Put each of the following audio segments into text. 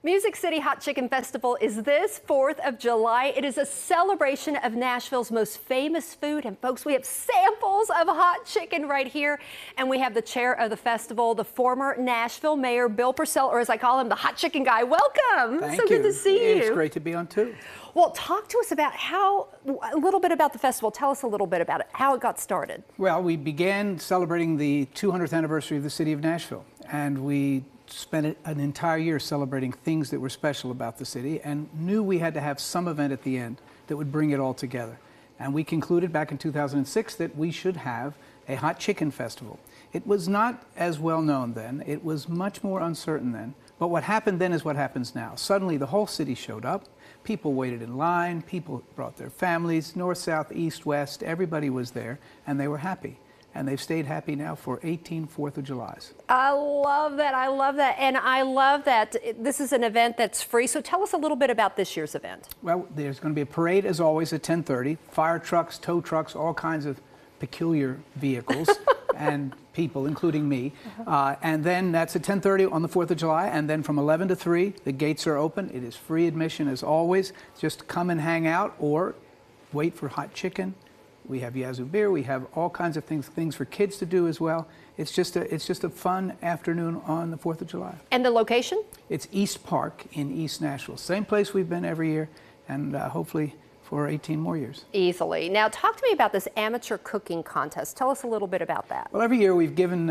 Music City Hot Chicken Festival is this 4th of July. It is a celebration of Nashville's most famous food. And folks, we have samples of hot chicken right here. And we have the chair of the festival, the former Nashville Mayor, Bill Purcell, or as I call him, the hot chicken guy. Welcome. Thank so you. Good to see you. It's great to be on too. Well, talk to us about a little bit about the festival. Tell us a little bit about it, how it got started. Well, we began celebrating the 200th anniversary of the city of Nashville. And we spent an entire year celebrating things that were special about the city and knew we had to have some event at the end that would bring it all together. And we concluded back in 2006 that we should have a hot chicken festival. It was not as well known then. It was much more uncertain then. But what happened then is what happens now. Suddenly the whole city showed up. People waited in line. People brought their families, north, south, east, west. Everybody was there and they were happy. And they've stayed happy now for 18 4th of Julys. I love that. I love that. And I love that this is an event that's free. So tell us a little bit about this year's event. Well, there's going to be a parade, as always, at 10:30. Fire trucks, tow trucks, all kinds of peculiar vehicles and people, including me. And then that's at 10:30 on the 4th of July. And then from 11 to 3, the gates are open. It is free admission, as always. Just come and hang out or wait for hot chicken. We have Yazoo beer. We have all kinds of things for kids to do as well. It's just a fun afternoon on the 4th of July. And the location? It's East Park in East Nashville. Same place we've been every year, and hopefully for 18 more years. Easily. Now talk to me about this amateur cooking contest. Tell us a little bit about that. Well, every year we've given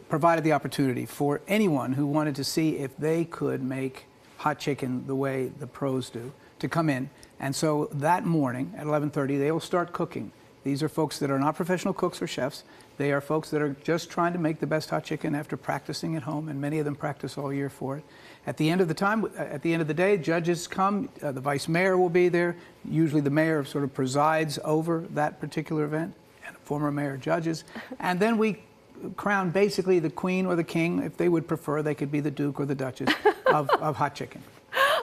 provided the opportunity for anyone who wanted to see if they could make hot chicken the way the pros do to come in. And so that morning at 11:30, they will start cooking. These are folks that are not professional cooks or chefs. They are folks that are just trying to make the best hot chicken after practicing at home, and many of them practice all year for it. At the end of the day, judges come. The vice mayor will be there. Usually the mayor sort of presides over that particular event, and the former mayor judges. And then we crown basically the queen or the king. If they would prefer, they could be the duke or the duchess of hot chicken.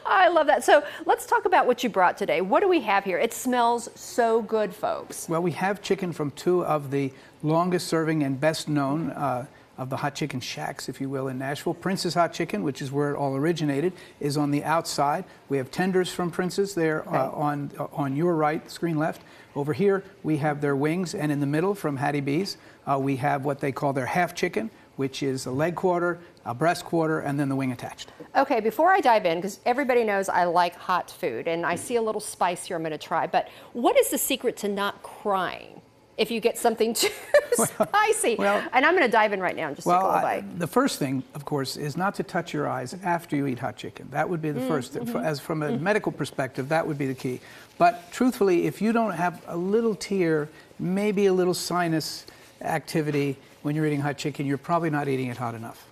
I love that. So let's talk about what you brought today. What do we have here? It smells so good, folks. Well, we have chicken from two of the longest serving and best known of the hot chicken shacks, if you will, in Nashville. Prince's Hot Chicken, which is where it all originated, is on the outside. We have tenders from Prince's there on your right, screen left. Over here, we have their wings, and in the middle from Hattie B's, we have what they call their half chicken, which is a leg quarter, a breast quarter, and then the wing attached. Okay, before I dive in, because everybody knows I like hot food, and I see a little spice here I'm going to try, but what is the secret to not crying if you get something too spicy? And I'm going to dive in right now and just take a little bite. The first thing, of course, is not to touch your eyes after you eat hot chicken. That would be the first. As from a medical perspective, that would be the key. But truthfully, if you don't have a little tear, maybe a little sinus activity when you're eating hot chicken, you're probably not eating it hot enough.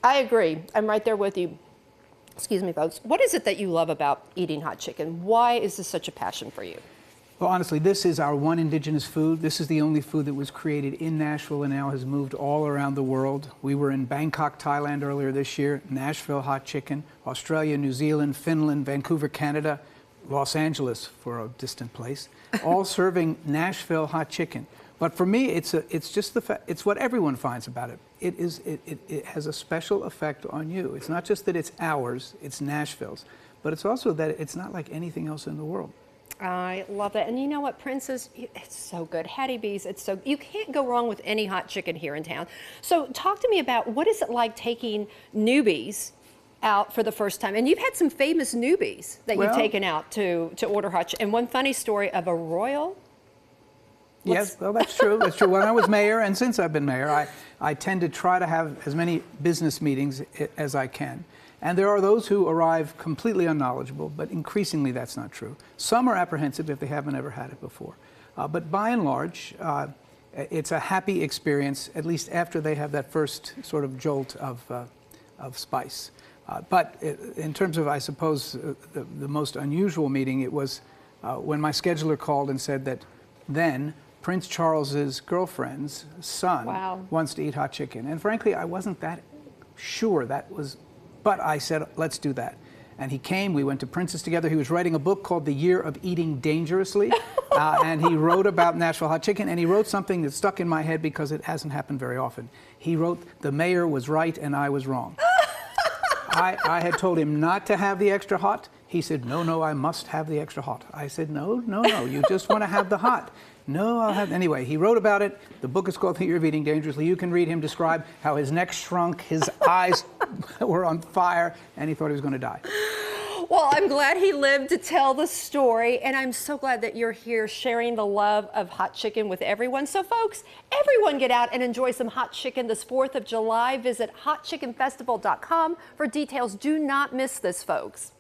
I agree. I'm right there with you. Excuse me, folks. What is it that you love about eating hot chicken? Why is this such a passion for you? Well, honestly, this is our one indigenous food. This is the only food that was created in Nashville and now has moved all around the world. We were in Bangkok, Thailand earlier this year, Nashville Hot Chicken, Australia, New Zealand, Finland, Vancouver, Canada, Los Angeles for a distant place, all serving Nashville Hot Chicken. But for me, it's just it's what everyone finds about it. It has a special effect on you. It's not just that it's ours, it's Nashville's, but it's also that it's not like anything else in the world. I love that. And you know what, Prince's, it's so good. Hattie B's, you can't go wrong with any hot chicken here in town. So talk to me about what is it like taking newbies out for the first time? And you've had some famous newbies that you've taken out to order hot chicken. And one funny story of a royal. Yes, well, that's true. That's true. When I was mayor, and since I've been mayor, I tend to try to have as many business meetings as I can. And there are those who arrive completely unknowledgeable, but increasingly that's not true. Some are apprehensive if they haven't ever had it before. But by and large, it's a happy experience, at least after they have that first sort of jolt of spice. But in terms of, I suppose, the most unusual meeting, it was when my scheduler called and said that then Prince Charles's girlfriend's son wants to eat hot chicken. And frankly, I wasn't that sure that was, but I said, let's do that. And he came, we went to Prince's together. He was writing a book called The Year of Eating Dangerously. And he wrote about Nashville Hot Chicken, and he wrote something that stuck in my head because it hasn't happened very often. He wrote, "The mayor was right and I was wrong." I had told him not to have the extra hot. He said, no, no, I must have the extra hot. I said, no, no, no, you just want to have the hot. No, I'll have, anyway, he wrote about it. The book is called Theory of Eating Dangerously. You can read him describe how his neck shrunk, his eyes were on fire, and he thought he was going to die. Well, I'm glad he lived to tell the story, and I'm so glad that you're here sharing the love of hot chicken with everyone. So folks, everyone get out and enjoy some hot chicken this 4th of July. Visit hotchickenfestival.com for details. Do not miss this, folks.